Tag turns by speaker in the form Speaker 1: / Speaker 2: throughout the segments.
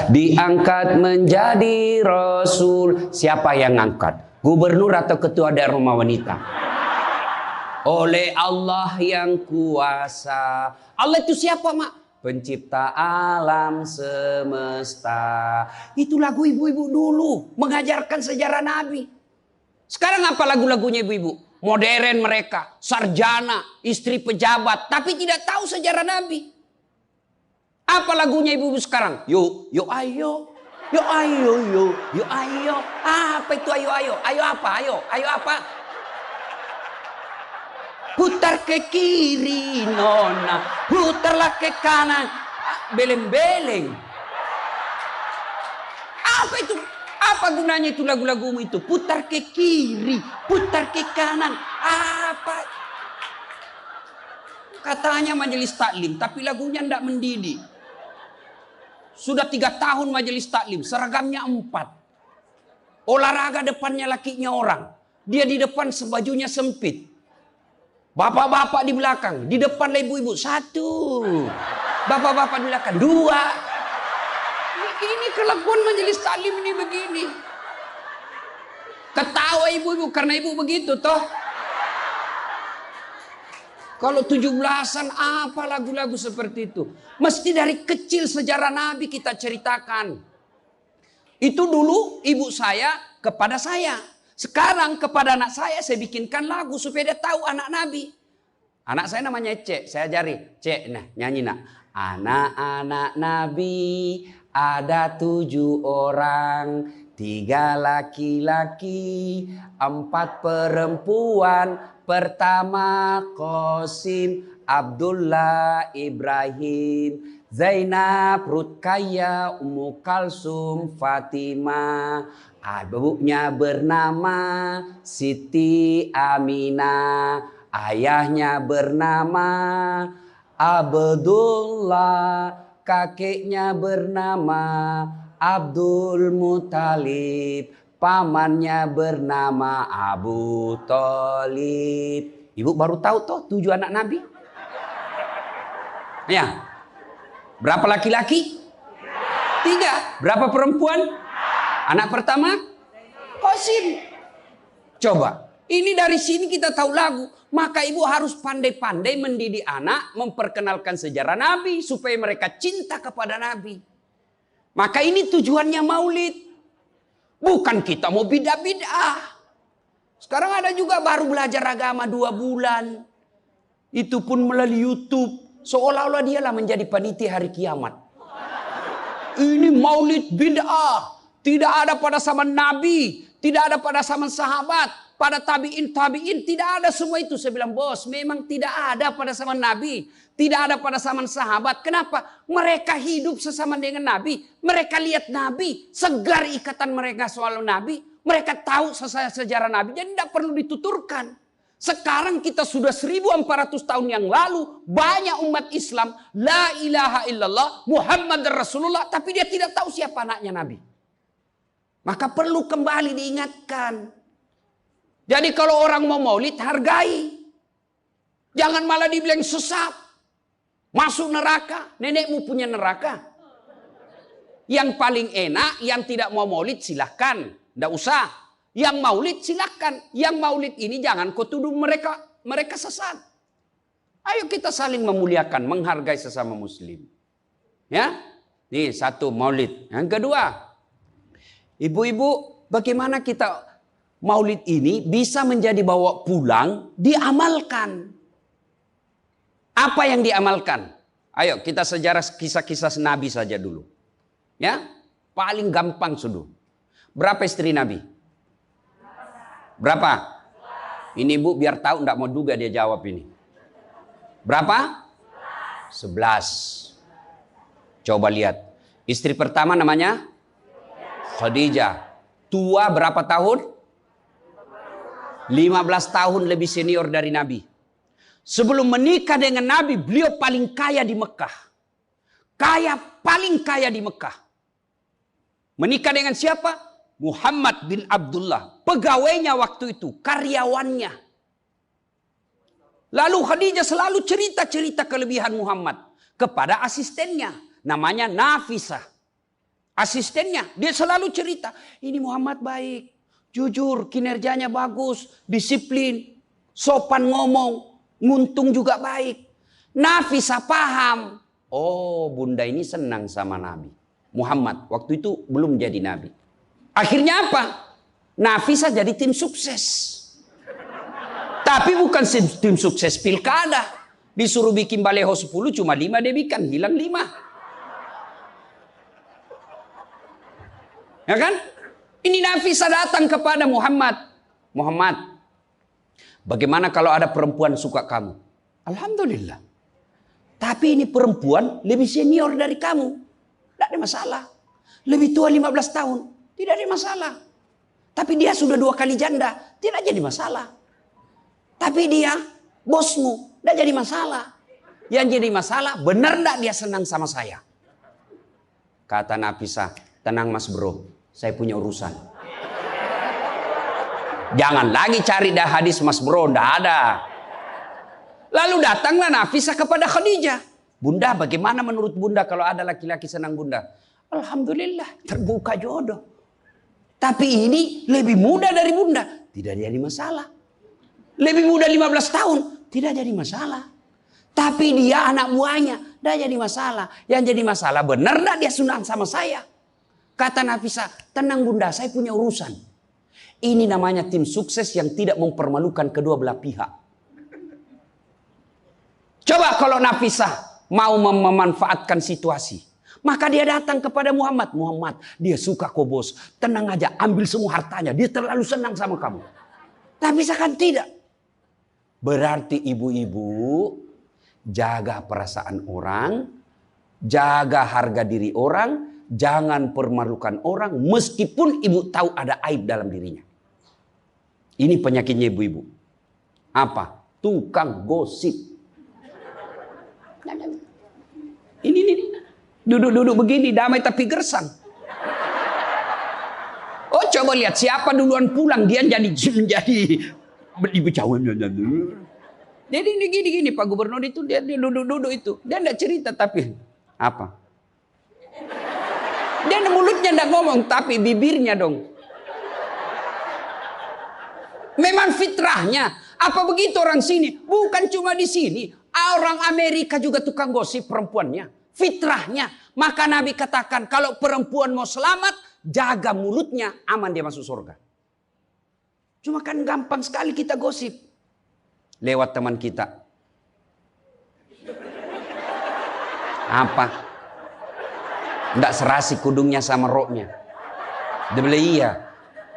Speaker 1: diangkat menjadi rasul. Siapa yang ngangkat? Gubernur atau ketua daerah rumah wanita? Oleh Allah yang kuasa. Allah itu siapa, Mak? Pencipta alam semesta. Itu lagu ibu-ibu dulu, mengajarkan sejarah Nabi. Sekarang apa lagu-lagunya ibu-ibu? Modern mereka, sarjana, istri pejabat, tapi tidak tahu sejarah Nabi. Apa lagunya ibu-ibu sekarang? Yuk, yuk ayo. Yuk ayo, yuk ayo. Apa itu ayo ayo? Ayo apa? Ayo apa? Putar ke kiri nona, putarlah ke kanan, beleng-beleng. Apa itu? Apa gunanya itu lagu-lagumu itu? Putar ke kiri, putar ke kanan. Apa? Katanya majelis taklim, tapi lagunya tidak mendidik. Sudah 3 tahun majelis taklim, seragamnya 4. Olahraga depannya lakinya orang. Dia di depan sebajunya sempit. Bapak-bapak di belakang, di depan ibu-ibu 1. Bapak-bapak di belakang 2. Ini kelakuan majelis taklim ini begini. Ketawa ibu-ibu karena ibu begitu toh. Kalau 17-an apa lagu-lagu seperti itu? Mesti dari kecil sejarah Nabi kita ceritakan. Itu dulu ibu saya kepada saya. Sekarang kepada anak saya bikinkan lagu supaya dia tahu anak Nabi. Anak saya namanya Cek, saya ajari. Cek, nah nyanyi nak. Anak-anak Nabi ada 7 orang. 3 laki-laki, 4 perempuan. Pertama Qasim, Abdullah, Ibrahim, Zainab, Rutkaya, Ummu Kalsum, Fatimah. Ibunya bernama Siti Aminah. Ayahnya bernama Abdullah. Kakeknya bernama Abdul Muthalib. Pamannya bernama Abu Thalib. Ibu baru tahu toh 7 anak Nabi? Ya. Berapa laki-laki? 3. Berapa perempuan? Anak pertama? Qasim. Coba. Ini dari sini kita tahu lagu. Maka ibu harus pandai-pandai mendidik anak. Memperkenalkan sejarah Nabi. Supaya mereka cinta kepada Nabi. Maka ini tujuannya maulid. Bukan kita mau bidah-bidah. Sekarang ada juga baru belajar agama 2 bulan. Itu pun melalui YouTube. Seolah-olah dialah menjadi panitia hari kiamat. Ini maulid bid'ah. Tidak ada pada zaman Nabi. Tidak ada pada zaman sahabat. Pada tabi'in, tidak ada semua itu. Saya bilang, bos, memang tidak ada pada zaman Nabi. Tidak ada pada zaman sahabat. Kenapa? Mereka hidup sesama dengan Nabi. Mereka lihat Nabi. Segar ikatan mereka soal Nabi. Mereka tahu sejarah Nabi. Jadi tidak perlu dituturkan. Sekarang kita sudah 1400 tahun yang lalu. Banyak umat Islam. La ilaha illallah. Muhammad Rasulullah. Tapi dia tidak tahu siapa anaknya Nabi. Maka perlu kembali diingatkan. Jadi kalau orang mau maulid, hargai. Jangan malah dibilang sesat. Masuk neraka. Nenekmu punya neraka. Yang paling enak, yang tidak mau maulid silahkan. Tidak usah. Yang maulid silahkan. Yang maulid ini jangan kau tuduh mereka sesat. Ayo kita saling memuliakan, menghargai sesama muslim. Ya, ini 1 maulid. Yang kedua, ibu-ibu, bagaimana kita maulid ini bisa menjadi bawa pulang, diamalkan. Apa yang diamalkan? Ayo kita sejarah kisah-kisah Nabi saja dulu. Ya, paling gampang sudah. Berapa istri Nabi? Berapa? Ini bu biar tahu, enggak mau duga dia jawab ini. Berapa? 11. Coba lihat. Istri pertama namanya Khadijah. Tua berapa tahun? 15 tahun lebih senior dari Nabi. Sebelum menikah dengan Nabi, beliau paling kaya di Mekah. Paling kaya di Mekah. Menikah dengan siapa? Muhammad bin Abdullah. Pegawainya waktu itu, karyawannya. Lalu Khadijah selalu cerita-cerita kelebihan Muhammad kepada asistennya. Namanya Nafisah. asistennya. Dia selalu cerita, ini Muhammad baik, jujur, kinerjanya bagus, disiplin, sopan ngomong, nguntung juga baik. Nafisa paham. Oh, bunda ini senang sama Nabi Muhammad. Waktu itu belum jadi Nabi. Akhirnya apa? Nafisa jadi tim sukses. Tapi bukan tim sukses pilkada. Disuruh bikin baleho 10, cuma 5 dia bikin. Hilang 5. Ya kan? Ini Nafisa datang kepada Muhammad. Muhammad, bagaimana kalau ada perempuan suka kamu? Alhamdulillah. Tapi ini perempuan lebih senior dari kamu. Tidak ada masalah. Lebih tua 15 tahun. Tidak ada masalah. Tapi dia sudah 2 kali janda. Tidak jadi masalah. Tapi dia bosmu. Tidak jadi masalah. Yang jadi masalah, benar tidak dia senang sama saya? Kata Nafisa, tenang mas bro. Saya punya urusan. Jangan lagi cari dah hadis mas bro. Tidak ada. Lalu datanglah Nafisa kepada Khadijah. Bunda, bagaimana menurut bunda kalau ada laki-laki senang bunda? Alhamdulillah, terbuka jodoh. Tapi ini lebih muda dari bunda. Tidak jadi masalah. Lebih muda 15 tahun. Tidak jadi masalah. Tapi dia anak buahnya. Tidak jadi masalah. Yang jadi masalah, benar tidak dia senang sama saya? Kata Nafisa, tenang bunda, saya punya urusan. Ini namanya tim sukses yang tidak mempermalukan kedua belah pihak. Coba kalau Nafisa mau memanfaatkan situasi. Maka dia datang kepada Muhammad. Muhammad, dia suka kok bos. Tenang aja, ambil semua hartanya. Dia terlalu senang sama kamu. Nafisa kan tidak. Berarti ibu-ibu jaga perasaan orang. Jaga harga diri orang. Jangan permalukan orang. Meskipun ibu tahu ada aib dalam dirinya. Ini penyakitnya ibu-ibu. Apa? Tukang gosip. Ini. Duduk-duduk begini, damai tapi gersang. Oh, coba lihat siapa duluan pulang, dia jadi dibicarain. Jadi gini Pak Gubernur itu dia duduk-duduk itu. Dia enggak cerita tapi apa? Dia mulutnya enggak ngomong tapi bibirnya dong. Memang fitrahnya. Apa begitu orang sini? Bukan cuma di sini. Orang Amerika juga tukang gosip perempuannya. Fitrahnya. Maka Nabi katakan kalau perempuan mau selamat, jaga mulutnya, aman dia masuk surga. Cuma kan gampang sekali kita gosip. Lewat teman kita. Apa? Nggak serasi kudungnya sama roknya. Dia bilang iya.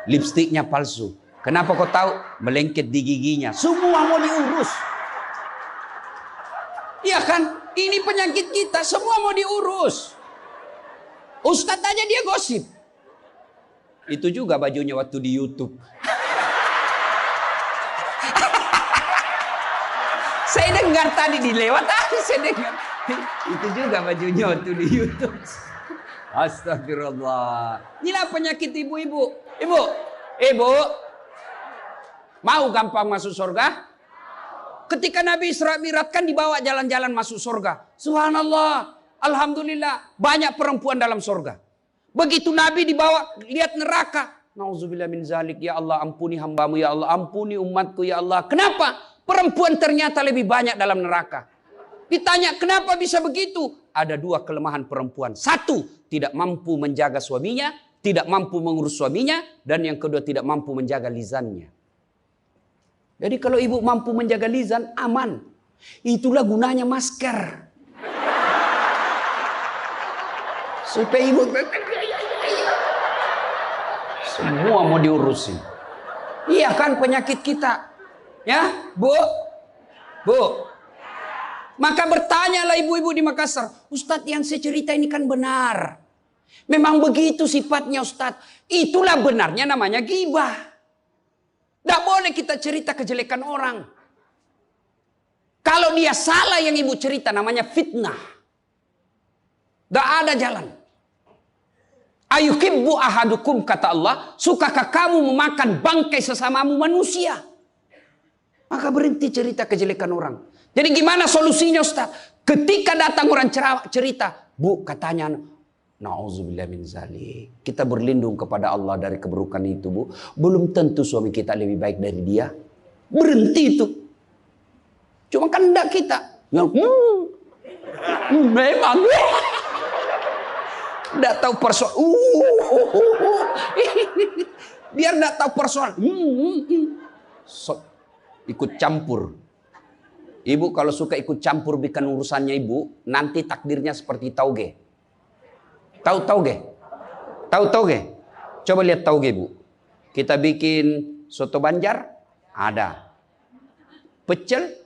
Speaker 1: Lipstiknya palsu. Kenapa kau tahu? Melengket di giginya. Semua mau diurus. Iya kan? Ini penyakit kita. Semua mau diurus. Ustadz aja dia gosip. Itu juga bajunya waktu di YouTube. Saya dengar tadi dilewat tadi saya dengar. Itu juga bajunya waktu di YouTube. Astagfirullah. Inilah penyakit ibu-ibu. Ibu. Mau gampang masuk surga? Ketika Nabi Isra Mi'raj kan dibawa jalan-jalan masuk surga. Subhanallah. Alhamdulillah. Banyak perempuan dalam surga. Begitu Nabi dibawa lihat neraka. Nauzubillah min zalik. Ya Allah ampuni hambamu. Ya Allah ampuni umatku. Ya Allah. Kenapa? Perempuan ternyata lebih banyak dalam neraka. Ditanya kenapa bisa begitu? Ada 2 kelemahan perempuan. 1, tidak mampu menjaga suaminya. Tidak mampu mengurus suaminya. Dan yang kedua tidak mampu menjaga lisannya. Jadi kalau ibu mampu menjaga lisan, aman. Itulah gunanya masker. Supaya ibu semua mau diurusin. Iya kan penyakit kita. Ya, Bu. Maka bertanyalah ibu-ibu di Makassar. Ustadz yang saya cerita ini kan benar. Memang begitu sifatnya Ustadz. Itulah benarnya namanya ghibah. Tidak boleh kita cerita kejelekan orang. Kalau dia salah yang ibu cerita namanya fitnah. Tidak ada jalan. Ayuhibbu ahadukum kata Allah. Sukakah kamu memakan bangkai sesamamu manusia? Maka berhenti cerita kejelekan orang. Jadi gimana solusinya Ustaz? Ketika datang orang cerita. Bu katanya Nauzubillah min zalik. Kita berlindung kepada Allah dari keburukan itu, Bu. Belum tentu suami kita lebih baik dari dia. Berhenti itu. Cuma kan enggak kita. Memang. Enggak tahu persoalan. Biar enggak tahu persoalan. Ikut campur. Ibu kalau suka ikut campur bikin urusannya ibu, nanti takdirnya seperti tauge. Tahu tauge? Tahu tauge? Coba lihat tauge, Bu. Kita bikin soto Banjar, ada. Pecel,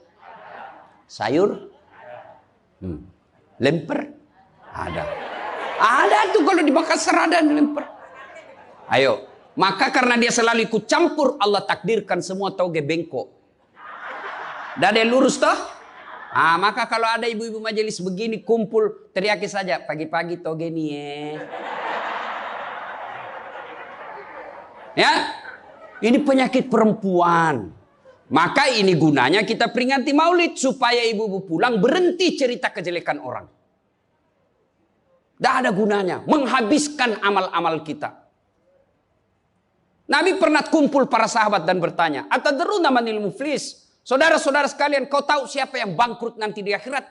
Speaker 1: sayur, lemper, ada. Ada tuh kalau di Makassar ada lemper. Ayo, maka karena dia selalu ikut campur, Allah takdirkan semua tauge bengkok. Dah ada yang lurus toh? Maka kalau ada ibu-ibu majelis begini kumpul, teriaki saja, pagi-pagi toge nih ya. Ini penyakit perempuan. Maka ini gunanya kita peringati maulid supaya ibu-ibu pulang berhenti cerita kejelekan orang. Tidak ada gunanya, menghabiskan amal-amal kita. Nabi pernah kumpul para sahabat dan bertanya, "Atadruna manil muflis?" Saudara-saudara sekalian, kau tahu siapa yang bangkrut nanti di akhirat?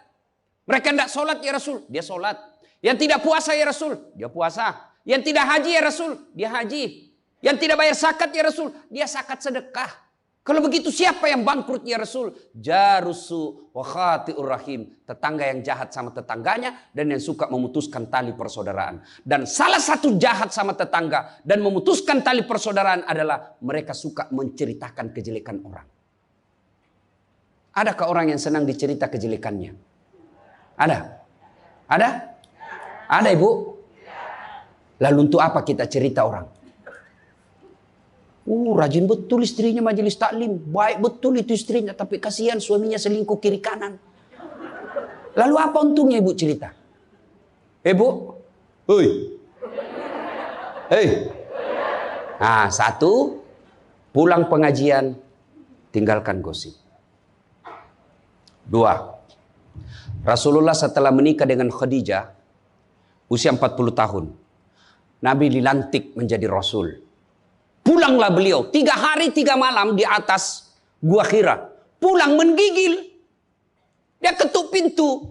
Speaker 1: Mereka tidak sholat ya Rasul, dia sholat. Yang tidak puasa ya Rasul, dia puasa. Yang tidak haji ya Rasul, dia haji. Yang tidak bayar zakat ya Rasul, dia zakat sedekah. Kalau begitu siapa yang bangkrut ya Rasul? Jarusu wa khati'ur rahim. Tetangga yang jahat sama tetangganya dan yang suka memutuskan tali persaudaraan. Dan salah satu jahat sama tetangga dan memutuskan tali persaudaraan adalah mereka suka menceritakan kejelekan orang. Adakah orang yang senang dicerita kejelekannya? Ada? Ada? Ada, Ibu? Lalu untuk apa kita cerita orang? Rajin betul istrinya majelis taklim. Baik betul itu istrinya. Tapi kasihan suaminya selingkuh kiri kanan. Lalu apa untungnya Ibu cerita? Ibu? Hei. Hei. Satu. Pulang pengajian. Tinggalkan gosip. 2. Rasulullah setelah menikah dengan Khadijah usia 40 tahun. Nabi dilantik menjadi Rasul. Pulanglah beliau 3 hari 3 malam di atas Gua Hira. Pulang menggigil. Dia ketuk pintu.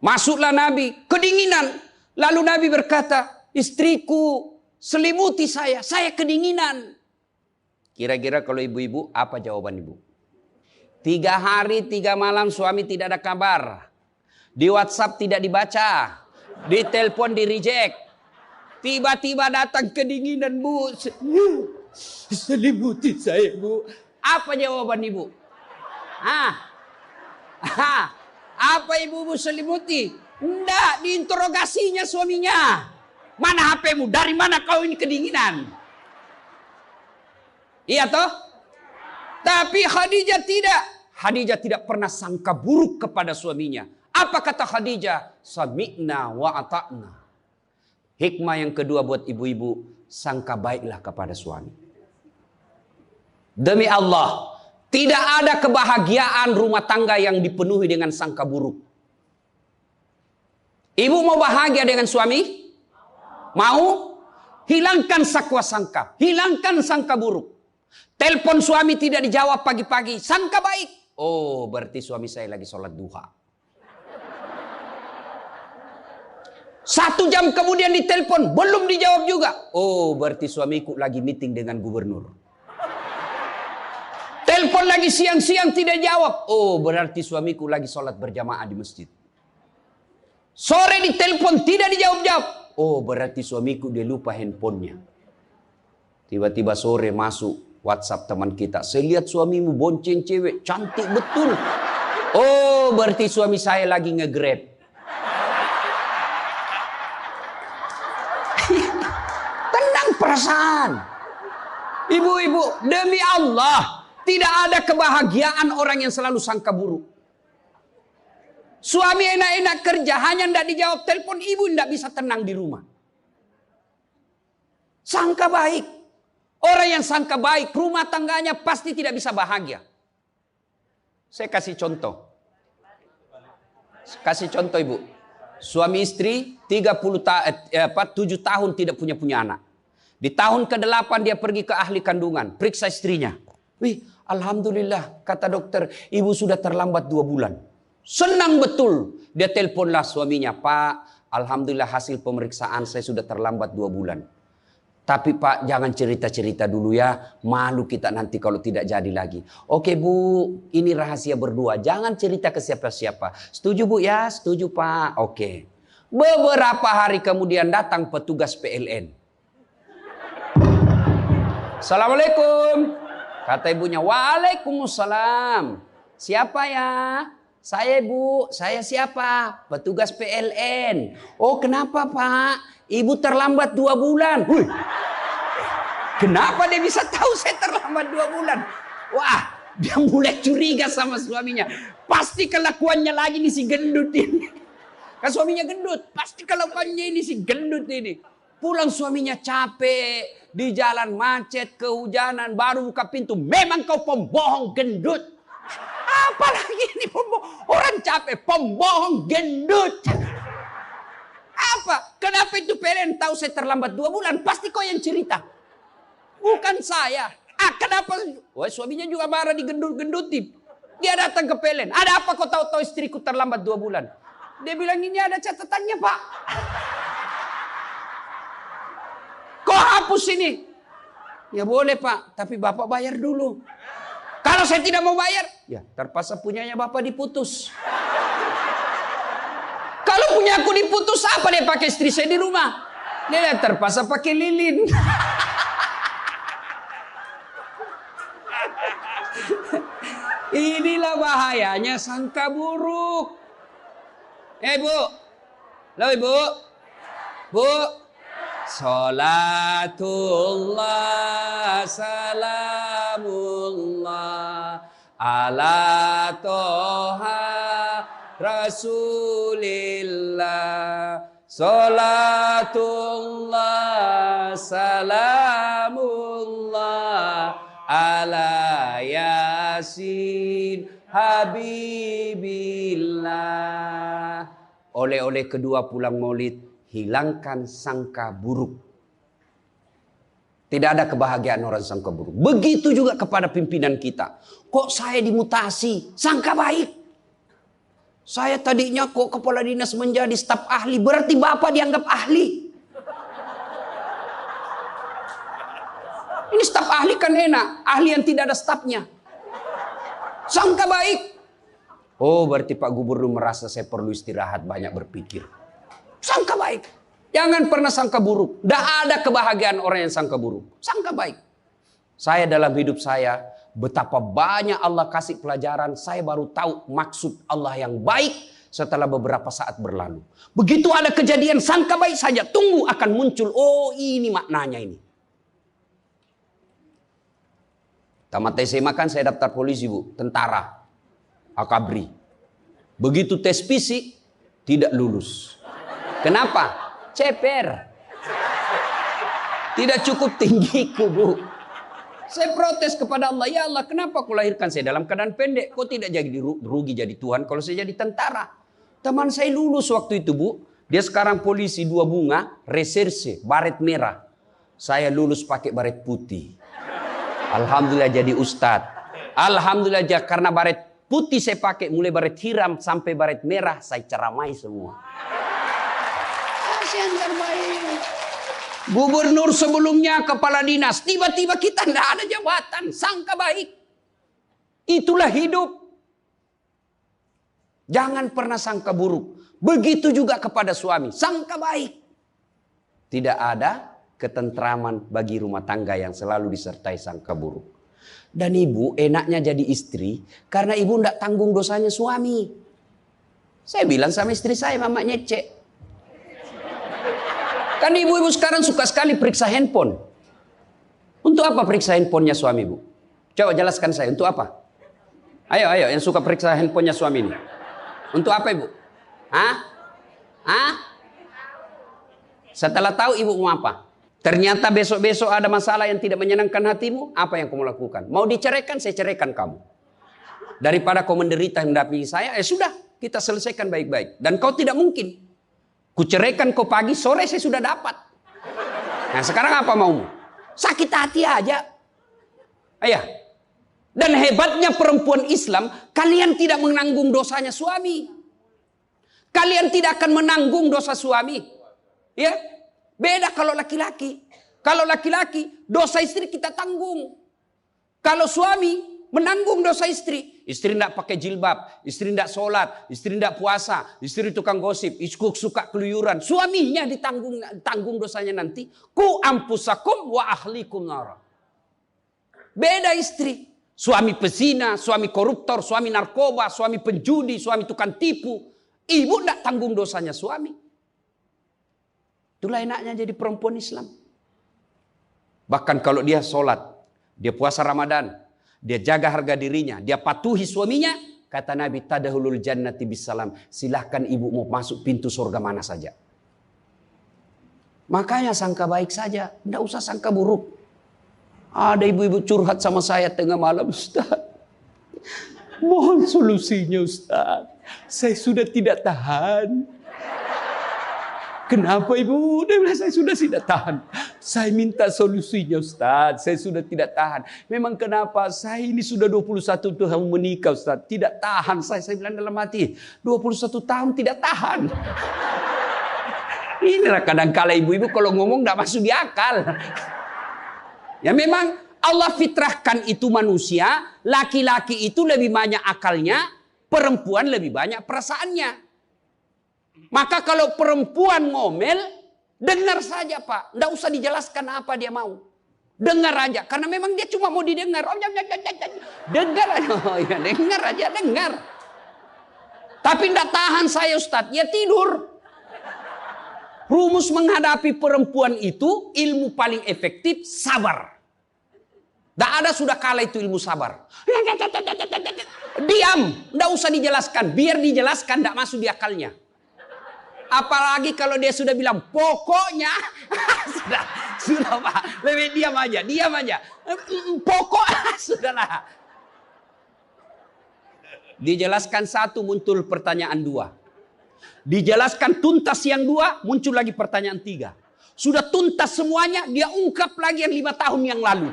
Speaker 1: Masuklah Nabi, kedinginan. Lalu Nabi berkata, "Istriku selimuti saya kedinginan." Kira-kira kalau ibu-ibu apa jawaban ibu? 3 hari 3 malam suami tidak ada kabar. Di WhatsApp tidak dibaca. Di telepon di reject. Tiba-tiba datang kedinginan, Bu. Selimuti saya, Bu. Apa jawaban ibu? Apa ibu selimuti? Enggak, diinterogasinya suaminya. Mana HP-mu? Dari mana kau ini kedinginan? Iya toh? Tapi Khadijah tidak. Khadijah tidak pernah sangka buruk kepada suaminya. Apa kata Khadijah? Sami'na wa ata'na. Hikmah yang kedua buat ibu-ibu, sangka baiklah kepada suami. Demi Allah, tidak ada kebahagiaan rumah tangga yang dipenuhi dengan sangka buruk. Ibu mau bahagia dengan suami? Mau? Hilangkan sakwa sangka, hilangkan sangka buruk. Telepon suami tidak dijawab pagi-pagi, sangka baik. Oh, berarti suami saya lagi sholat duha. 1 jam kemudian ditelepon, belum dijawab juga. Oh, berarti suamiku lagi meeting dengan gubernur. Telepon lagi siang-siang tidak jawab. Oh, berarti suamiku lagi sholat berjamaah di masjid. Sore ditelepon tidak dijawab-jawab. Oh, berarti suamiku dia lupa handphonenya. Tiba-tiba sore masuk WhatsApp teman kita. Saya lihat suamimu bonceng cewek, cantik betul. Oh, berarti suami saya lagi nge-grab. Tenang perasaan. Ibu-ibu, demi Allah, tidak ada kebahagiaan orang yang selalu sangka buruk. Suami enak-enak kerja, hanya tidak dijawab telepon, ibu tidak bisa tenang di rumah. Sangka baik. Orang yang sangka baik, rumah tangganya pasti tidak bisa bahagia. Saya kasih contoh. Kasih contoh ibu. Suami istri 7 tahun tidak punya anak. Di tahun ke-8 dia pergi ke ahli kandungan, periksa istrinya. Wih, alhamdulillah, kata dokter, ibu sudah terlambat 2 bulan. Senang betul. Dia teleponlah suaminya, Pak, alhamdulillah hasil pemeriksaan saya sudah terlambat 2 bulan. Tapi Pak, jangan cerita-cerita dulu ya. Malu kita nanti kalau tidak jadi lagi. Oke Bu, ini rahasia berdua. Jangan cerita ke siapa-siapa. Setuju Bu ya? Setuju Pak. Oke. Beberapa hari kemudian datang petugas PLN. Assalamualaikum. Kata ibunya, Waalaikumsalam. Siapa ya? Saya Bu. Saya siapa? Petugas PLN. Oh kenapa Pak? Ibu terlambat 2 bulan. Wih. Kenapa dia bisa tahu saya terlambat 2 bulan? Wah, dia mulai curiga sama suaminya. Pasti kelakuannya lagi nih si gendut ini. Kan suaminya gendut. Pasti kelakuannya ini si gendut ini. Pulang suaminya capek. Di jalan macet, kehujanan. Baru buka pintu. Memang kau pembohong gendut. Apalagi ini pembohong. Orang capek. Pembohong gendut. Apa? Kenapa itu PLN tahu saya terlambat 2 bulan? Pasti kau yang cerita. Bukan saya. Kenapa? Wah, suaminya juga marah digendut-gendutin. Dia datang ke PLN. Ada apa kau tahu-tahu istriku terlambat 2 bulan? Dia bilang ini ada catatannya Pak. Kau hapus ini. Ya boleh Pak. Tapi Bapak bayar dulu. Kalau saya tidak mau bayar. Ya terpaksa punyanya Bapak diputus. Kalau punya aku diputus, apa dia pakai istri saya di rumah? Dia terpaksa pakai lilin. Inilah bahayanya sangka buruk. Bu. Halo Ibu. Bu. Salatullah salamullah ala toha Rasulillah. Salatullah salamullah ala yasin habibillah. Oleh-oleh kedua pulang maulid, hilangkan sangka buruk. Tidak ada kebahagiaan orang sangka buruk. Begitu juga kepada pimpinan kita. Kok saya dimutasi? Sangka baik. Saya tadinya kok kepala dinas menjadi staf ahli. Berarti Bapak dianggap ahli. Ini staf ahli kan enak. Ahli yang tidak ada stafnya. Sangka baik. Oh berarti Pak Gubernur merasa saya perlu istirahat, banyak berpikir. Sangka baik. Jangan pernah sangka buruk. Tidak ada kebahagiaan orang yang sangka buruk. Sangka baik. Saya dalam hidup saya, betapa banyak Allah kasih pelajaran. Saya baru tahu maksud Allah yang baik setelah beberapa saat berlalu. Begitu ada kejadian sangka baik saja. Tunggu akan muncul. Oh ini maknanya ini. Tamat SMA kan saya daftar polisi Bu. Tentara. Akabri. Begitu tes fisik. Tidak lulus. Kenapa? Ceper. Tidak cukup tinggiku Bu. Saya protes kepada Allah. Ya Allah, kenapa kau lahirkan saya dalam keadaan pendek? Kau tidak jadi rugi jadi Tuhan kalau saya jadi tentara. Teman saya lulus waktu itu Bu. Dia sekarang polisi 2 bunga. Reserse, baret merah. Saya lulus pakai baret putih. Alhamdulillah jadi ustadz. Alhamdulillah karena baret putih saya pakai. Mulai baret hiram sampai baret merah. Saya ceramai semua. Kasihan terbaik. Gubernur sebelumnya kepala dinas. Tiba-tiba kita tidak ada jabatan. Sangka baik. Itulah hidup. Jangan pernah sangka buruk. Begitu juga kepada suami. Sangka baik. Tidak ada ketentraman bagi rumah tangga yang selalu disertai sangka buruk. Dan ibu enaknya jadi istri. Karena ibu tidak tanggung dosanya suami. Saya bilang sama istri saya, Mama nyecek. Kan ibu-ibu sekarang suka sekali periksa handphone. Untuk apa periksa handphonenya suami Bu? Coba jelaskan saya, untuk apa? Ayo yang suka periksa handphonenya suami ini. Untuk apa Ibu? Setelah tahu ibu mau apa? Ternyata besok-besok ada masalah yang tidak menyenangkan hatimu. Apa yang kamu lakukan? Mau diceraikan, saya ceraikan kamu. Daripada kau menderita mendampingi saya, sudah. Kita selesaikan baik-baik. Dan kau tidak mungkin Kuceraikan kau pagi, sore saya sudah dapat. Nah sekarang apa maumu? Sakit hati aja. Ayah. Dan hebatnya perempuan Islam, kalian tidak menanggung dosanya suami. Kalian tidak akan menanggung dosa suami. Ya, beda kalau laki-laki. Kalau laki-laki, dosa istri kita tanggung. Kalau suami menanggung dosa istri. Istri tidak pakai jilbab, istri tidak sholat, istri tidak puasa, istri tukang gosip, istri suka keluyuran. Suaminya ditanggung dosanya nanti. Ku ampusakum wa ahlikum nara. Beda istri. Suami pezina, suami koruptor, suami narkoba, suami penjudi, suami tukang tipu. Ibu tidak tanggung dosanya suami. Itulah enaknya jadi perempuan Islam. Bahkan kalau dia sholat, dia puasa Ramadan, dia jaga harga dirinya, dia patuhi suaminya, kata Nabi, tadahulul jannati bisalam. Silahkan ibu mau masuk pintu surga mana saja. Makanya sangka baik saja, tidak usah sangka buruk. Ada ibu-ibu curhat sama saya tengah malam, Ustaz. Mohon solusinya Ustaz. Saya sudah tidak tahan. Kenapa ibu? Dia bilang saya sudah tidak tahan. Saya minta solusinya Ustaz. Saya sudah tidak tahan. Memang kenapa? Saya ini sudah 21 tahun menikah Ustaz. Tidak tahan. Saya bilang dalam hati. 21 tahun tidak tahan. Inilah kadang-kala ibu-ibu kalau ngomong tidak masuk di akal. Ya memang Allah fitrahkan itu manusia, laki-laki itu lebih banyak akalnya, perempuan lebih banyak perasaannya. Maka kalau perempuan ngomel, dengar saja Pak, tidak usah dijelaskan apa dia mau. Dengar aja, karena memang dia cuma mau didengar. Dengar aja, oh, ya, dengar aja, dengar. Tapi tidak tahan saya Ustadz, ya tidur. Rumus menghadapi perempuan itu, ilmu paling efektif, sabar. Tidak ada sudah kalah itu ilmu sabar. Diam, tidak usah dijelaskan. Biar dijelaskan, tidak masuk di akalnya. Apalagi kalau dia sudah bilang, pokoknya. sudah Pak, lebih diam aja. Pokok, sudahlah. Dijelaskan satu, muncul pertanyaan dua. Dijelaskan tuntas yang dua, muncul lagi pertanyaan tiga. Sudah tuntas semuanya, dia ungkap lagi yang 5 tahun yang lalu.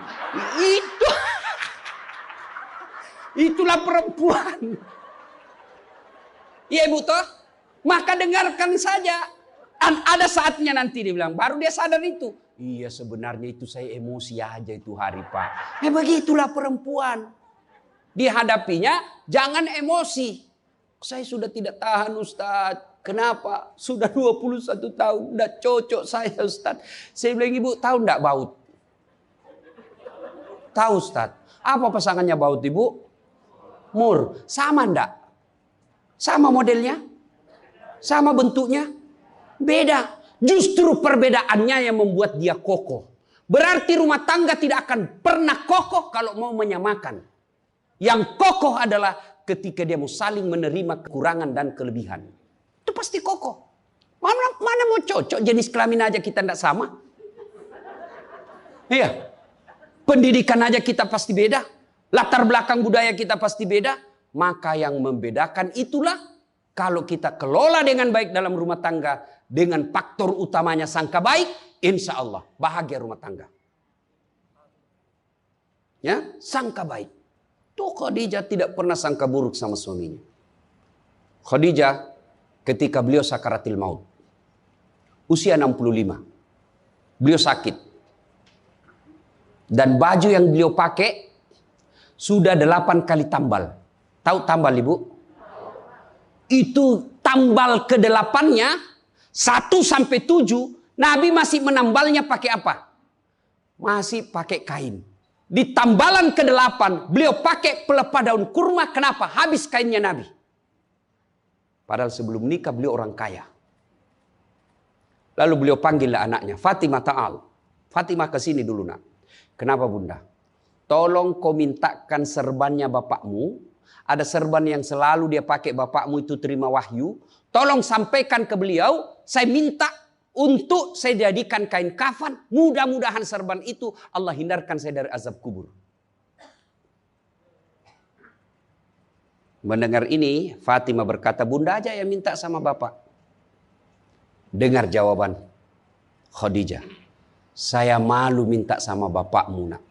Speaker 1: Itulah perempuan. Iya ibu toh? Maka dengarkan saja. Ada saatnya nanti dia bilang, baru dia sadar itu. Iya sebenarnya itu saya emosi aja itu hari Pak. Begitulah perempuan. Dihadapinya jangan emosi. Saya sudah tidak tahan Ustadz. Kenapa? Sudah 21 tahun. Udah cocok saya Ustadz. Saya bilang ibu tahu enggak baut? Tahu Ustadz. Apa pasangannya baut ibu? Mur. Sama enggak? Sama modelnya? Sama bentuknya? Beda. Justru perbedaannya yang membuat dia kokoh. Berarti rumah tangga tidak akan pernah kokoh kalau mau menyamakan. Yang kokoh adalah ketika dia mau saling menerima kekurangan dan kelebihan. Itu pasti kokoh. Mana mau cocok jenis kelamin aja kita tidak sama. Iya. Pendidikan aja kita pasti beda. Latar belakang budaya kita pasti beda. Maka yang membedakan itulah kalau kita kelola dengan baik dalam rumah tangga. Dengan faktor utamanya sangka baik. Insya Allah bahagia rumah tangga. Ya, sangka baik. Tuh Khadijah tidak pernah sangka buruk sama suaminya. Khadijah ketika beliau sakaratil maut. Usia 65. Beliau sakit. Dan baju yang beliau pakai sudah 8 kali tambal. Tahu tambal ibu? Itu tambal ke-8-nya 1 sampai 7. Nabi masih menambalnya pakai apa? Masih pakai kain. Di tambalan ke-8 beliau pakai pelepah daun kurma. Kenapa? Habis kainnya Nabi. Padahal sebelum nikah beliau orang kaya. Lalu beliau panggillah anaknya. Fatimah ta'al. Fatimah ke sini dulu nak. Kenapa bunda? Tolong kau mintakan serbannya bapakmu. Ada serban yang selalu dia pakai bapakmu itu terima wahyu. Tolong sampaikan ke beliau. Saya minta untuk saya jadikan kain kafan. Mudah-mudahan serban itu Allah hindarkan saya dari azab kubur. Mendengar ini, Fatimah berkata, bunda aja yang minta sama bapak. Dengar jawaban Khadijah. Saya malu minta sama bapakmu, nak.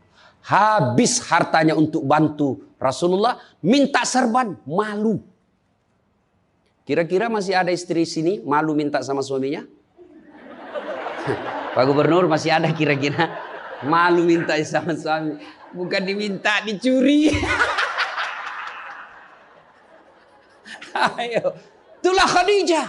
Speaker 1: Habis hartanya untuk bantu Rasulullah, minta serban, malu. Kira-kira masih ada istri sini malu minta sama suaminya? Pak Gubernur, masih ada kira-kira malu minta sama suami? Bukan diminta, dicuri. Ayo, itulah Khadijah.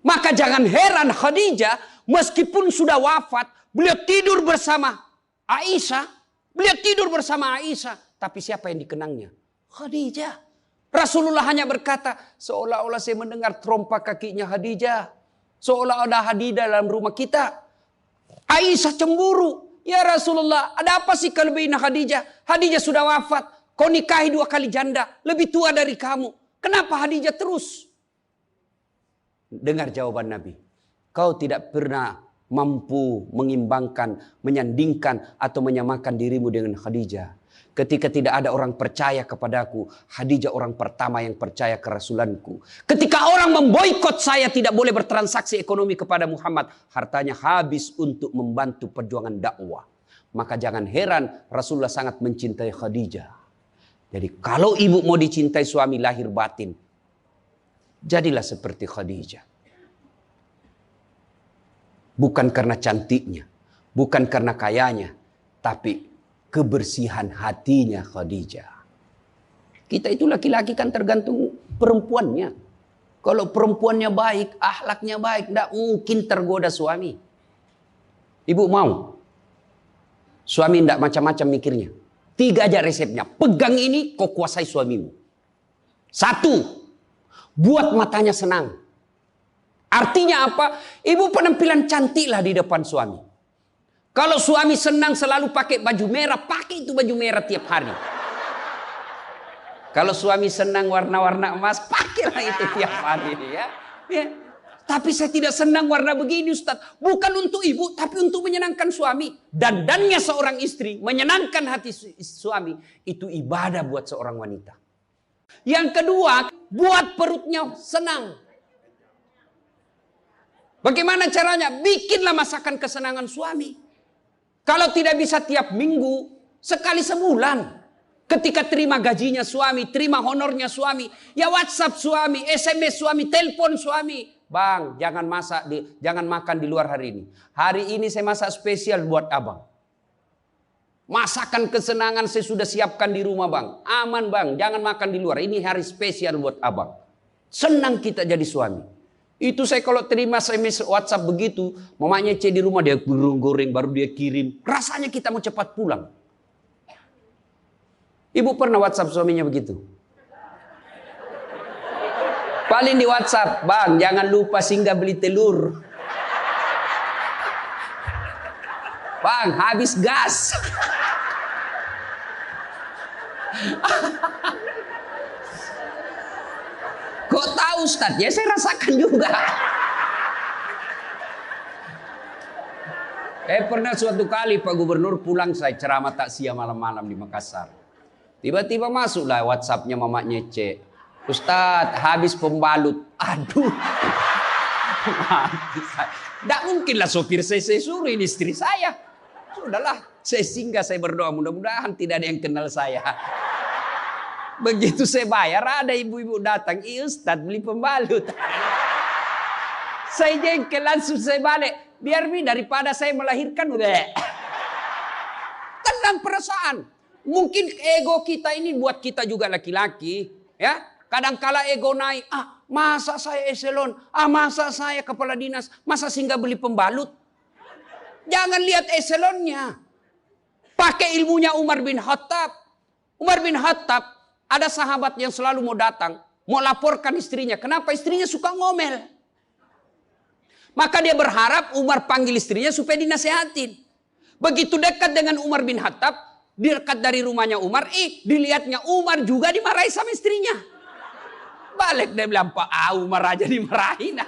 Speaker 1: Maka jangan heran Khadijah meskipun sudah wafat, beliau tidur bersama Aisyah. Beliau tidur bersama Aisyah. Tapi siapa yang dikenangnya? Khadijah. Rasulullah hanya berkata, seolah-olah saya mendengar trompa kakinya Khadijah. Seolah ada Khadijah dalam rumah kita. Aisyah cemburu. Ya Rasulullah, ada apa sih kelebihan Khadijah? Khadijah sudah wafat. Kau nikahi 2 kali janda. Lebih tua dari kamu. Kenapa Khadijah terus? Dengar jawaban Nabi. Kau tidak pernah mampu mengimbangkan, menyandingkan atau menyamakan dirimu dengan Khadijah. Ketika tidak ada orang percaya kepadaku, Khadijah orang pertama yang percaya kerasulanku. Ketika orang memboikot saya tidak boleh bertransaksi ekonomi kepada Muhammad, hartanya habis untuk membantu perjuangan dakwah. Maka jangan heran Rasulullah sangat mencintai Khadijah. Jadi kalau ibu mau dicintai suami lahir batin, jadilah seperti Khadijah. Bukan karena cantiknya, bukan karena kayanya, tapi kebersihan hatinya Khadijah. Kita itu laki-laki kan tergantung perempuannya. Kalau perempuannya baik, akhlaknya baik, tidak mungkin tergoda suami. Ibu mau? Suami tidak macam-macam mikirnya. 3 aja resepnya. Pegang ini, kau kuasai suamimu. 1. Buat matanya senang. Artinya apa? Ibu penampilan cantiklah di depan suami. Kalau suami senang selalu pakai baju merah, pakai itu baju merah tiap hari. Kalau suami senang warna-warna emas, pakailah itu tiap hari. Ya. Tapi saya tidak senang warna begini, Ustaz. Bukan untuk ibu, tapi untuk menyenangkan suami. Dandannya seorang istri, menyenangkan hati suami. Itu ibadah buat seorang wanita. Yang kedua, buat perutnya senang. Bagaimana caranya? Bikinlah masakan kesenangan suami. Kalau tidak bisa tiap minggu, sekali sebulan. Ketika terima gajinya suami, terima honornya suami, ya WhatsApp suami, SMS suami, telepon suami. Bang, jangan makan di luar hari ini. Hari ini saya masak spesial buat abang. Masakan kesenangan saya sudah siapkan di rumah bang. Aman bang, jangan makan di luar. Ini hari spesial buat abang. Senang kita jadi suami. Itu saya kalau terima SMS WhatsApp begitu, mamanya C di rumah dia goreng baru dia kirim. Rasanya kita mau cepat pulang. Ibu pernah WhatsApp suaminya begitu? Paling di WhatsApp, bang jangan lupa singgah beli telur. Bang habis gas. Kok tahu Ustaz? Ya saya rasakan juga. Pernah suatu kali Pak Gubernur pulang, saya ceramah takziah malam-malam di Makassar. Tiba-tiba masuklah WhatsAppnya mamanya C. Ustaz, habis pembalut. Aduh. Tidak mungkinlah sopir saya suruh, ini istri saya. Sudahlah, saya singgah, saya berdoa. Mudah-mudahan tidak ada yang kenal saya. Begitu saya bayar, ada ibu-ibu datang. Ustaz, beli pembalut. Saya jengkel, langsung saya balik. Biar daripada saya melahirkan. Tenang perasaan. Mungkin ego kita ini buat kita juga laki-laki. Ya. Kadangkala ego naik, masa saya eselon, masa saya kepala dinas, masa singgah beli pembalut. Jangan lihat eselonnya. Pakai ilmunya Umar bin Khattab. Umar bin Khattab, ada sahabat yang selalu mau datang, mau laporkan istrinya. Kenapa? Istrinya suka ngomel. Maka dia berharap Umar panggil istrinya supaya dinasehatin. Begitu dekat dengan Umar bin Khattab, dekat dari rumahnya Umar, dilihatnya Umar juga dimarahi sama istrinya. Balik dia bilang, Pak Umar aja dimarahin.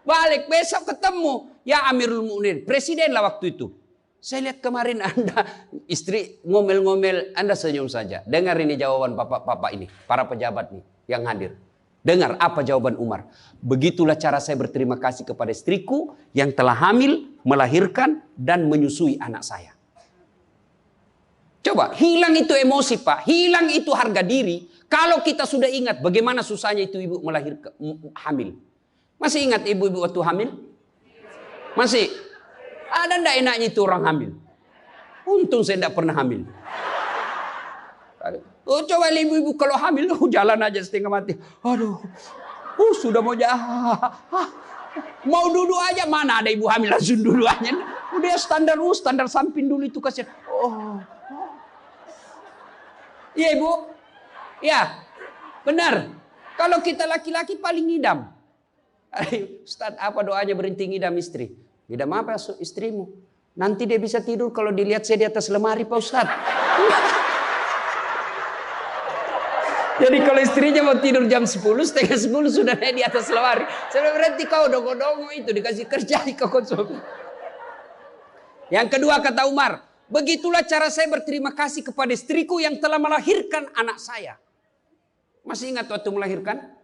Speaker 1: Balik besok ketemu. Ya Amirul Mukminin, presiden lah waktu itu. Saya lihat kemarin Anda istri ngomel-ngomel, Anda senyum saja. Dengar ini jawaban bapak-bapak ini, para pejabat nih yang hadir. Dengar apa jawaban Umar. Begitulah cara saya berterima kasih kepada istriku yang telah hamil, melahirkan, dan menyusui anak saya. Coba, hilang itu emosi Pak. Hilang itu harga diri. Kalau kita sudah ingat bagaimana susahnya itu ibu melahirkan, hamil. Masih ingat ibu-ibu waktu hamil? Masih? Ada enggak enaknya itu orang hamil? Untung saya enggak pernah hamil. Oh, coba ibu-ibu kalau hamil, jalan aja setengah mati. Aduh, sudah mau mau duduk aja, mana ada ibu hamil langsung duduk aja. Udah standar samping dulu itu kasihan. Iya ibu, ya benar. Kalau kita laki-laki paling ngidam. Ustaz, apa doanya berhenti ngidam istri? Ngidam apa istrimu? Nanti dia bisa tidur kalau dilihat saya di atas lemari Pak Ustaz. Jadi kalau istrinya mau tidur jam 10, setengah 10 sudah di atas lemari. Saya berhenti kau dongo-dongo itu dikasih kerja di konsumsi. Yang kedua kata Umar, begitulah cara saya berterima kasih kepada istriku yang telah melahirkan anak saya. Masih ingat waktu melahirkan?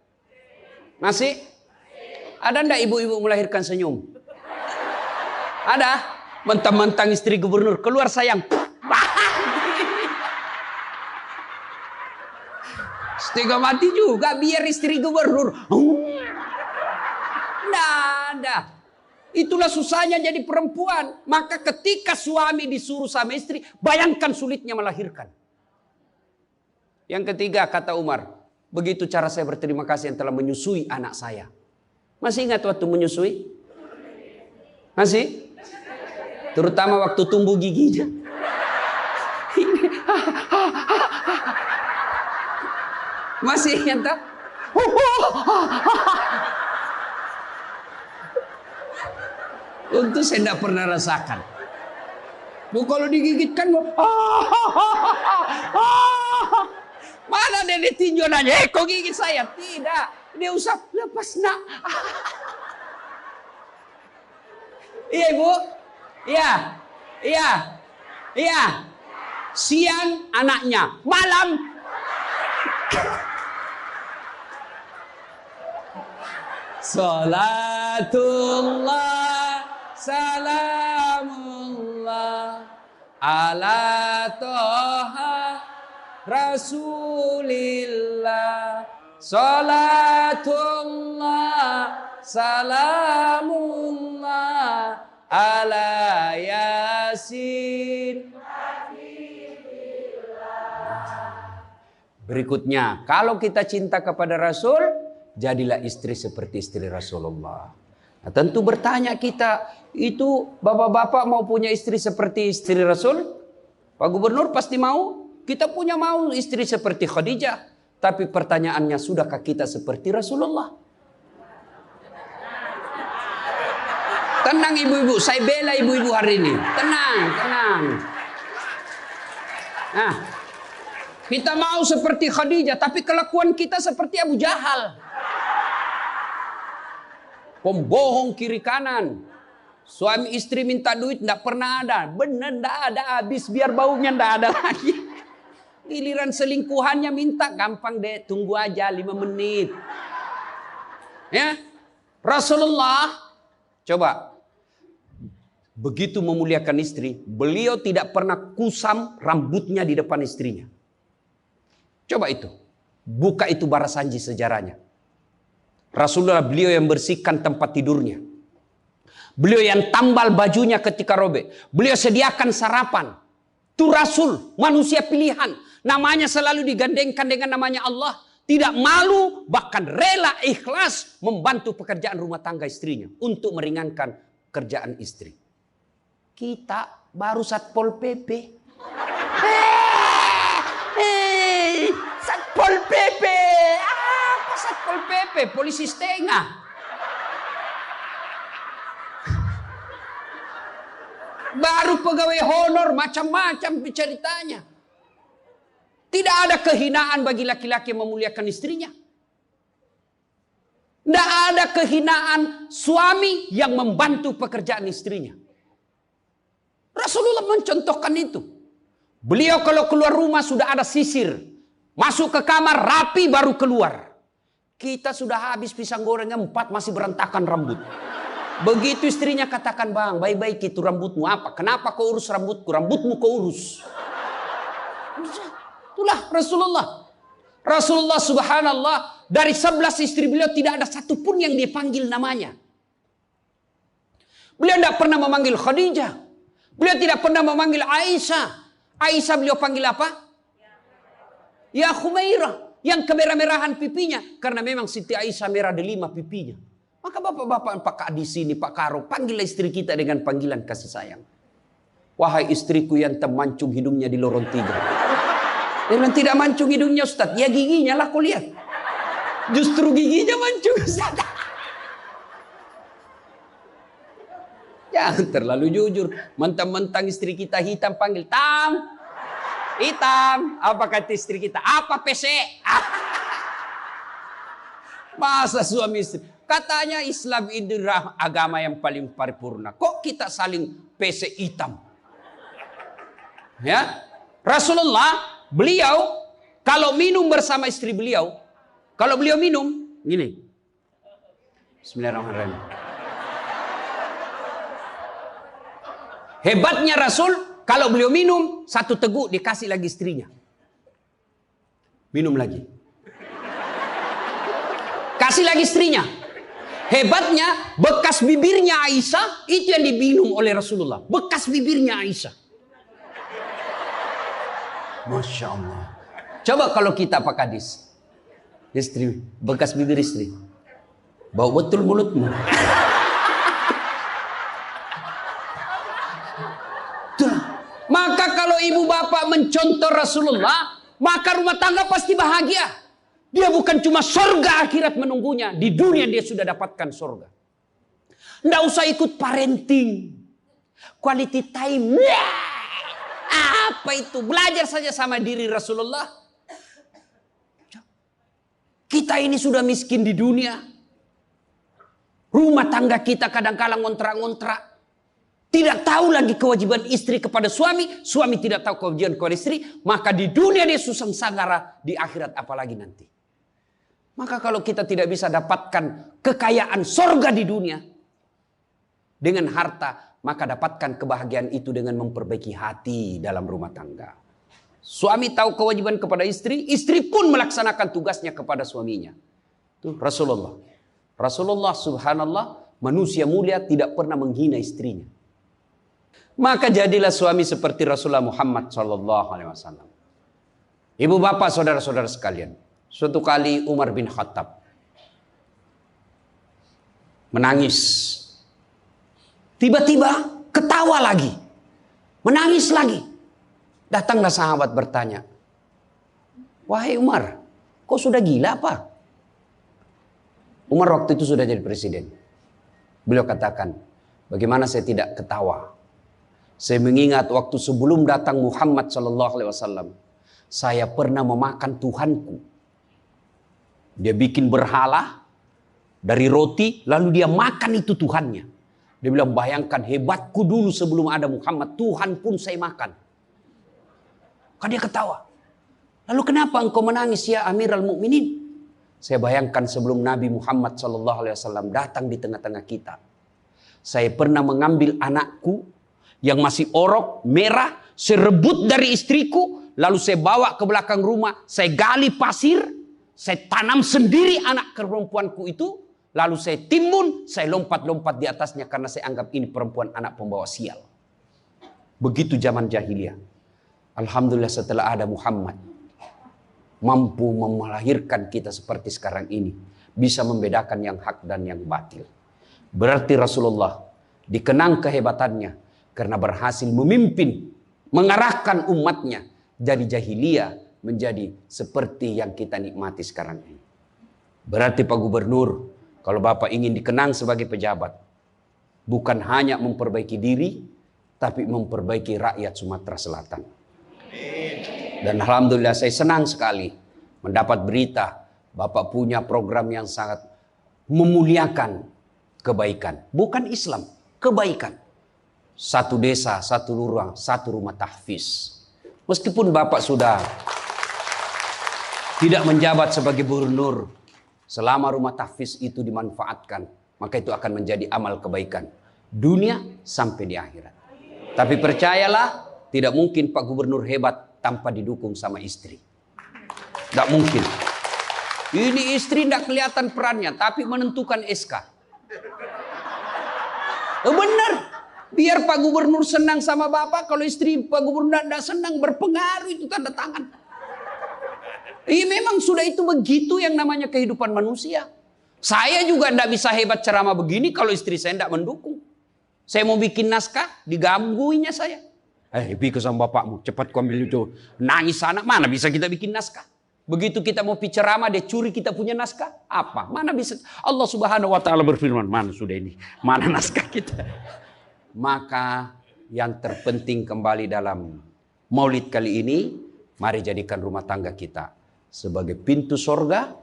Speaker 1: Masih? Ada enggak ibu-ibu melahirkan senyum? Ada? Mentang-mentang istri gubernur keluar sayang. Setengah mati juga biar istri gubernur. Nggak ada. Itulah susahnya jadi perempuan. Maka ketika suami disuruh sama istri, bayangkan sulitnya melahirkan. Yang ketiga kata Umar, begitu cara saya berterima kasih yang telah menyusui anak saya. Masih ingat waktu menyusui? Masih? Terutama waktu tumbuh giginya. Masih ingat tak? Untuk saya tidak pernah rasakan. Bu kalau digigit kan mana dia ditinjau nanya, kok gigit saya? Tidak, dia usap, lepas nak. Iya ibu, iya. Siang anaknya, malam. Salatullah salamullah ala toha rasulillah. Salatullah salamullah ala yasin. Berikutnya, kalau kita cinta kepada Rasul, jadilah istri seperti istri Rasulullah. Nah, tentu bertanya kita, itu bapak-bapak mau punya istri seperti istri Rasul? Pak Gubernur pasti mau. Kita punya mau istri seperti Khadijah. Tapi pertanyaannya, sudahkah kita seperti Rasulullah? Tenang ibu-ibu, saya bela ibu-ibu hari ini. Tenang. Nah, kita mau seperti Khadijah, tapi kelakuan kita seperti Abu Jahal. Pembohong kiri kanan. Suami istri minta duit tidak pernah ada. Benar tidak ada, habis biar baunya tidak ada lagi. Giliran selingkuhannya minta, gampang deh, tunggu aja 5 menit. Ya, Rasulullah coba begitu memuliakan istri, beliau tidak pernah kusam rambutnya di depan istrinya. Coba itu, buka itu Barasanji sejarahnya. Rasulullah beliau yang bersihkan tempat tidurnya. Beliau yang tambal bajunya ketika robek. Beliau sediakan sarapan. Itu Rasul, manusia pilihan. Namanya selalu digandengkan dengan namanya Allah. Tidak malu, bahkan rela ikhlas membantu pekerjaan rumah tangga istrinya. Untuk meringankan kerjaan istri. Kita baru Satpol PP. Satpol PP. Apa Satpol PP? Polisi setengah. Baru pegawai honor, macam-macam ceritanya. Tidak ada kehinaan bagi laki-laki yang memuliakan istrinya. Tidak ada kehinaan suami yang membantu pekerjaan istrinya. Rasulullah mencontohkan itu. Beliau kalau keluar rumah sudah ada sisir. Masuk ke kamar rapi baru keluar. Kita sudah habis pisang gorengnya 4 masih berantakan rambut. Begitu istrinya katakan, bang, baik-baik itu rambutmu apa? Kenapa kau urus rambutku? Rambutmu kau urus. Itulah Rasulullah. Rasulullah subhanallah, dari 11 istri beliau tidak ada satupun yang dia panggil namanya. Beliau tidak pernah memanggil Khadijah. Beliau tidak pernah memanggil Aisyah. Aisyah beliau panggil apa? Ya Khumairah. Yang kemerah-merahan pipinya. Karena memang Siti Aisyah merah delima pipinya. Maka bapak-bapak Pak di sini, Pak Karo, panggillah istri kita dengan panggilan kasih sayang. Wahai istriku yang termancung hidungnya di lorong 3. Dengan tidak mancung hidungnya Ustaz. Ya giginya lah kau lihat. Justru giginya mancung Ustaz. Jangan terlalu jujur. Mentang-mentang istri kita hitam panggil Tam. Hitam. Apa kata istri kita? Apa PC? Masa suami istri. Katanya Islam itu agama yang paling paripurna. Kok kita saling PC hitam? Ya. Rasulullah, beliau kalau minum bersama istri beliau, kalau beliau minum, gini. Bismillahirrahmanirrahim. Hebatnya Rasul, kalau beliau minum, 1 teguk dikasih lagi istrinya. Minum lagi. Kasih lagi istrinya. Hebatnya, bekas bibirnya Aisyah, itu yang diminum oleh Rasulullah. Bekas bibirnya Aisyah. Masya Allah. Coba kalau kita Pak Kadis. Istri, bekas bibir istri. Bau betul mulutmu. Maka kalau ibu bapak mencontoh Rasulullah, maka rumah tangga pasti bahagia. Dia bukan cuma surga akhirat menunggunya. Di dunia dia sudah dapatkan surga. Nggak usah ikut parenting. Quality time. Apa itu? Belajar saja sama diri Rasulullah. Kita ini sudah miskin di dunia. Rumah tangga kita kadang-kala ngontrak-ngontrak. Tidak tahu lagi kewajiban istri kepada suami. Suami tidak tahu kewajiban kepada istri. Maka di dunia dia susah sanggara. Di akhirat apalagi nanti. Maka kalau kita tidak bisa dapatkan kekayaan sorga di dunia. Dengan harta. Maka dapatkan kebahagiaan itu dengan memperbaiki hati dalam rumah tangga. Suami tahu kewajiban kepada istri. Istri pun melaksanakan tugasnya kepada suaminya. Itu Rasulullah. Rasulullah subhanallah. Manusia mulia tidak pernah menghina istrinya. Maka jadilah suami seperti Rasulullah Muhammad SAW. Ibu bapak saudara-saudara sekalian. Suatu kali Umar bin Khattab menangis. Tiba-tiba ketawa lagi. Menangis lagi. Datanglah sahabat bertanya. Wahai Umar, kok sudah gila apa? Umar waktu itu sudah jadi presiden. Beliau katakan, bagaimana saya tidak ketawa? Saya mengingat waktu sebelum datang Muhammad SAW, saya pernah memakan Tuhanku. Dia bikin berhala dari roti, lalu dia makan itu Tuhannya. Dia bilang, bayangkan hebatku dulu sebelum ada Muhammad, Tuhan pun saya makan. Kan dia ketawa. Lalu kenapa engkau menangis ya Amirul Mukminin? Saya bayangkan sebelum Nabi Muhammad SAW datang di tengah-tengah kita. Saya pernah mengambil anakku yang masih orok, merah, saya rebut dari istriku, lalu saya bawa ke belakang rumah, saya gali pasir, saya tanam sendiri anak perempuanku itu, lalu saya timbun, saya lompat-lompat di atasnya karena saya anggap ini perempuan anak pembawa sial. Begitu zaman jahiliyah. Alhamdulillah setelah ada Muhammad, mampu melahirkan kita seperti sekarang ini, bisa membedakan yang hak dan yang batil. Berarti Rasulullah dikenang kehebatannya, karena berhasil memimpin, mengarahkan umatnya dari jahiliyah menjadi seperti yang kita nikmati sekarang ini. Berarti Pak Gubernur, kalau Bapak ingin dikenang sebagai pejabat, bukan hanya memperbaiki diri, tapi memperbaiki rakyat Sumatera Selatan. Dan Alhamdulillah saya senang sekali mendapat berita Bapak punya program yang sangat memuliakan kebaikan. Bukan Islam, kebaikan. 1 desa, 1 lurah, 1 rumah tahfiz. Meskipun Bapak sudah tidak menjabat sebagai gubernur, Selama rumah tahfiz itu dimanfaatkan, maka itu akan menjadi amal kebaikan dunia sampai di akhirat. Tapi percayalah, tidak mungkin Pak Gubernur hebat tanpa didukung sama istri. Tidak mungkin. Ini istri tidak kelihatan perannya, tapi menentukan SK. Benar. Biar Pak Gubernur senang sama Bapak, kalau istri Pak Gubernur tidak senang, berpengaruh itu tanda tangan. Iya memang sudah itu begitu yang namanya kehidupan manusia. Saya juga tidak bisa hebat ceramah begini kalau istri saya tidak mendukung. Saya mau bikin naskah, digangguinya saya. Pergi sama bapakmu, cepat kau ambil itu. Nangis anak, mana bisa kita bikin naskah? Begitu kita mau ceramah, dia curi kita punya naskah. Apa? Mana bisa? Allah Subhanahu wa Ta'ala berfirman, mana sudah ini? Mana naskah kita? Maka yang terpenting kembali dalam maulid kali ini, mari jadikan rumah tangga kita sebagai pintu sorga,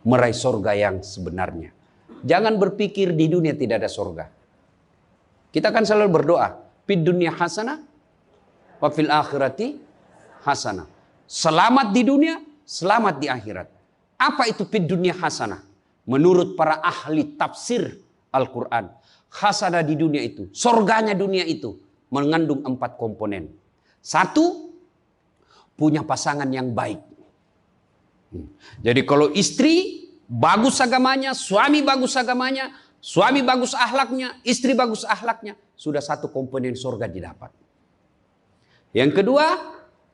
Speaker 1: meraih sorga yang sebenarnya. Jangan berpikir di dunia tidak ada sorga. Kita kan selalu berdoa, fid dunya hasanah, wa fil akhirati hasanah. Selamat di dunia, selamat di akhirat. Apa itu fid dunya hasanah? Menurut para ahli tafsir Al-Quran, hasanah di dunia itu, sorganya dunia itu, mengandung 4 komponen. 1, punya pasangan yang baik. Jadi kalau istri bagus agamanya, suami bagus agamanya, suami bagus akhlaknya, istri bagus akhlaknya, sudah 1 komponen surga didapat. Yang kedua,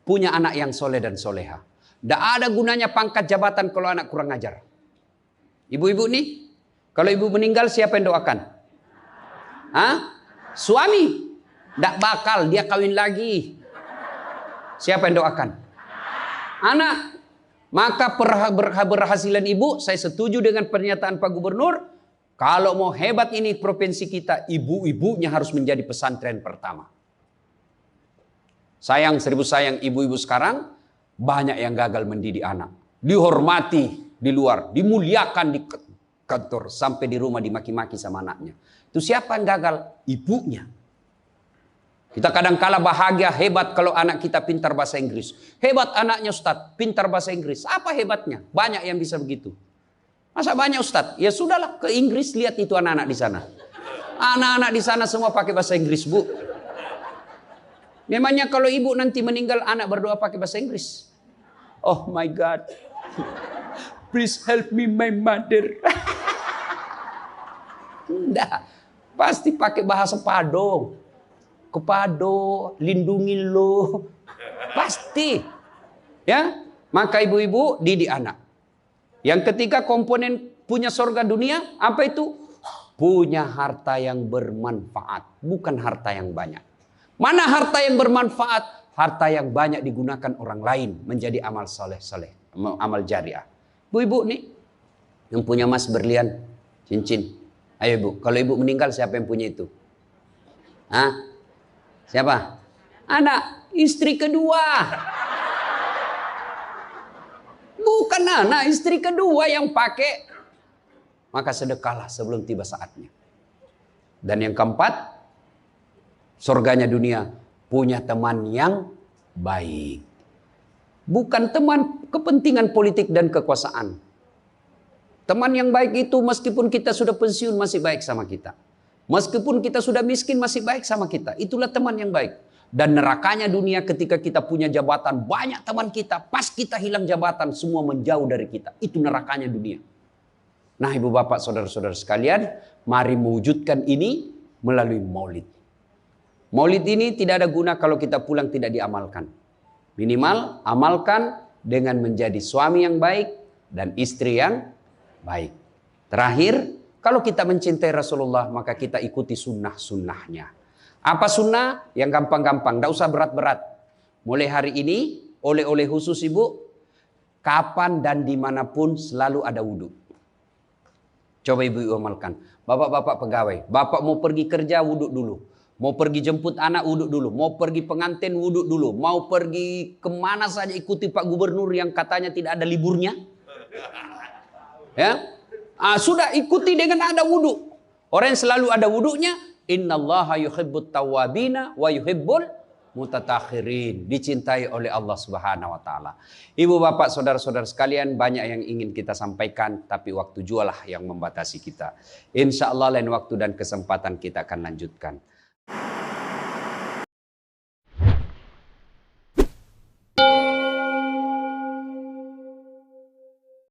Speaker 1: punya anak yang soleh dan soleha. Tidak ada gunanya pangkat jabatan kalau anak kurang ajar. Ibu-ibu nih, kalau ibu meninggal siapa yang doakan? Suami. Tidak bakal, dia kawin lagi. Siapa yang doakan? Anak. Maka berhasilan ibu, saya setuju dengan pernyataan Pak Gubernur. Kalau mau hebat ini provinsi kita, ibu-ibunya harus menjadi pesantren pertama. Sayang, seribu sayang ibu-ibu sekarang, banyak yang gagal mendidik anak. Dihormati di luar, dimuliakan di kantor, sampai di rumah dimaki-maki sama anaknya. Itu siapa yang gagal? Ibunya. Kita kadang-kala bahagia, hebat kalau anak kita pintar bahasa Inggris. Hebat anaknya Ustadz, pintar bahasa Inggris. Apa hebatnya? Banyak yang bisa begitu. Masa banyak Ustadz? Ya sudahlah, ke Inggris lihat itu anak-anak di sana. Anak-anak di sana semua pakai bahasa Inggris, Bu. Memangnya kalau ibu nanti meninggal, anak berdoa pakai bahasa Inggris? Oh my God. Please help me my mother. Enggak. Pasti pakai bahasa Pado. Kepado, lindungi lo. Pasti. Ya, maka ibu-ibu didik anak. Yang ketiga komponen punya surga dunia, apa itu? Punya harta yang bermanfaat, bukan harta yang banyak. Mana harta yang bermanfaat? Harta yang banyak digunakan orang lain menjadi amal soleh-soleh, amal jariah. Bu-ibu nih, yang punya emas berlian, cincin. Ayo bu, kalau ibu meninggal siapa yang punya itu? Siapa? Anak, istri kedua. Bukan anak, istri kedua yang pakai. Maka sedekahlah sebelum tiba saatnya. Dan yang keempat, surganya dunia, punya teman yang baik. Bukan teman kepentingan politik dan kekuasaan. Teman yang baik itu meskipun kita sudah pensiun masih baik sama kita. Meskipun kita sudah miskin masih baik sama kita. Itulah teman yang baik. Dan nerakanya dunia ketika kita punya jabatan. Banyak teman kita. Pas kita hilang jabatan semua menjauh dari kita. Itu nerakanya dunia. Nah ibu bapak saudara-saudara sekalian. Mari mewujudkan ini melalui maulid. Maulid ini tidak ada guna kalau kita pulang tidak diamalkan. Minimal amalkan dengan menjadi suami yang baik. Dan istri yang baik. Terakhir. Kalau kita mencintai Rasulullah, maka kita ikuti sunnah-sunnahnya. Apa sunnah? Yang gampang-gampang, tidak usah berat-berat. Mulai hari ini, oleh-oleh khusus ibu, kapan dan dimanapun selalu ada wudhu. Coba ibu amalkan. Bapak-bapak pegawai, bapak mau pergi kerja, wudhu dulu. Mau pergi jemput anak, wudhu dulu. Mau pergi pengantin, wudhu dulu. Mau pergi kemana saja ikuti Pak Gubernur yang katanya tidak ada liburnya. Ya. Sudah ikuti dengan ada wudhu. Orang yang selalu ada wudhunya, innallaha yuhibbut tawwabina wa yuhibbul Mutatakhirin, dicintai oleh Allah Subhanahu wa taala. Ibu bapak saudara-saudara sekalian, banyak yang ingin kita sampaikan, tapi waktu jualah yang membatasi kita. Insya Allah lain waktu dan kesempatan kita akan lanjutkan.